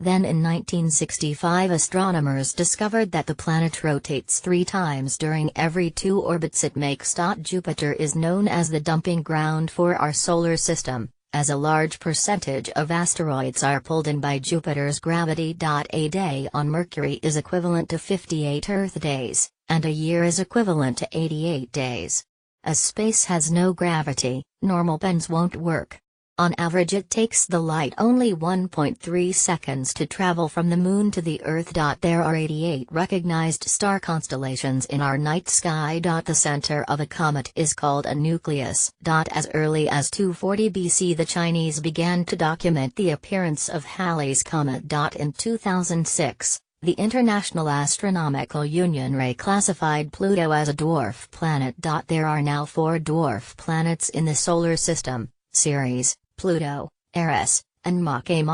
Then in 1965 astronomers discovered that the planet rotates 3 times during every 2 orbits it makes. Jupiter is known as the dumping ground for our solar system, as a large percentage of asteroids are pulled in by Jupiter's gravity. A day on Mercury is equivalent to 58 Earth days, and a year is equivalent to 88 days. As space has no gravity, normal bends won't work. On average it takes the light only 1.3 seconds to travel from the Moon to the Earth. There are 88 recognized star constellations in our night sky. The center of a comet is called a nucleus. As early as 240 BC the Chinese began to document the appearance of Halley's Comet. In 2006, the International Astronomical Union reclassified Pluto as a dwarf planet. There are now 4 dwarf planets in the Solar System: Ceres, Pluto, Eris, and Mache.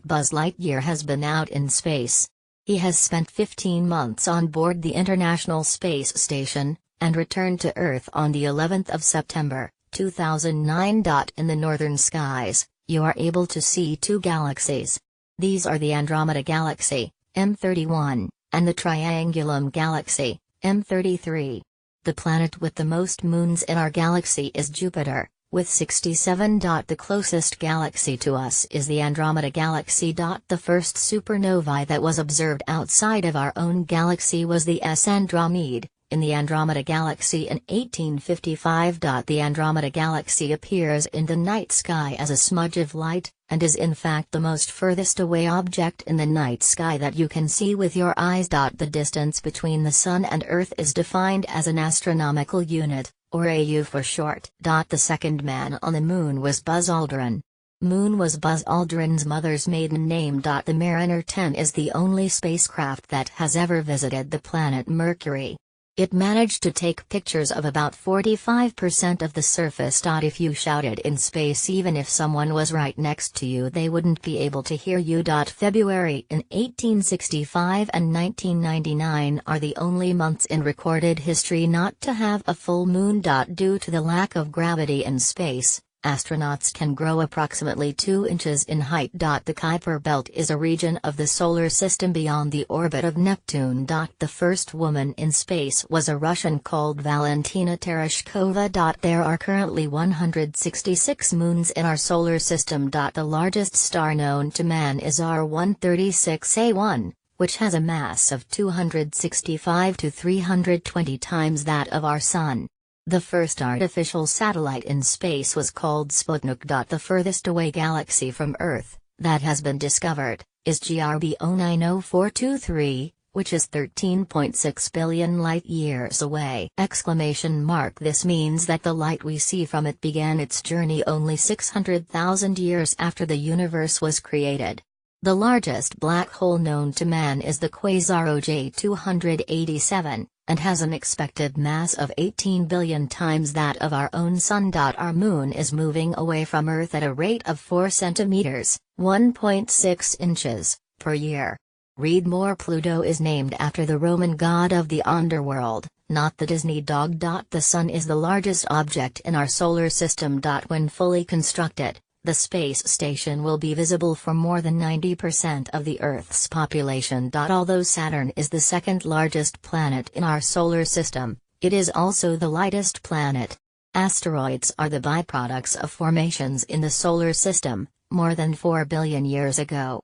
Buzz Lightyear has been out in space. He has spent 15 months on board the International Space Station, and returned to Earth on the 11th of September, 2009. In the northern skies, you are able to see 2 galaxies. These are the Andromeda Galaxy, M31, and the Triangulum Galaxy, M33. The planet with the most moons in our galaxy is Jupiter, with 67. The closest galaxy to us is the Andromeda Galaxy. The first supernovae that was observed outside of our own galaxy was the S Andromede, in the Andromeda Galaxy in 1855. The Andromeda Galaxy appears in the night sky as a smudge of light, and is in fact the most furthest away object in the night sky that you can see with your eyes. The distance between the Sun and Earth is defined as an astronomical unit, or AU for short. The second man on the Moon was Buzz Aldrin. Moon was Buzz Aldrin's mother's maiden name. The Mariner 10 is the only spacecraft that has ever visited the planet Mercury. It managed to take pictures of about 45% of the surface. If you shouted in space, even if someone was right next to you, they wouldn't be able to hear you. February in 1865 and 1999 are the only months in recorded history not to have a full moon. Due to the lack of gravity in space, astronauts can grow approximately 2 inches in height. The Kuiper Belt is a region of the Solar System beyond the orbit of Neptune. The first woman in space was a Russian called Valentina Tereshkova. There are currently 166 moons in our Solar System. The largest star known to man is R136A1, which has a mass of 265 to 320 times that of our Sun. The first artificial satellite in space was called Sputnik. The furthest away galaxy from Earth that has been discovered is GRB 090423, which is 13.6 billion light-years away! This means that the light we see from it began its journey only 600,000 years after the universe was created. The largest black hole known to man is the quasar OJ287, and has an expected mass of 18 billion times that of our own Sun. Our Moon is moving away from Earth at a rate of 4 centimeters, 1.6 inches, per year. Read more. Pluto is named after the Roman god of the underworld, not the Disney dog. The Sun is the largest object in our solar system. When fully constructed, the space station will be visible for more than 90% of the Earth's population. Although Saturn is the second largest planet in our solar system, it is also the lightest planet. Asteroids are the byproducts of formations in the solar system, more than 4 billion years ago.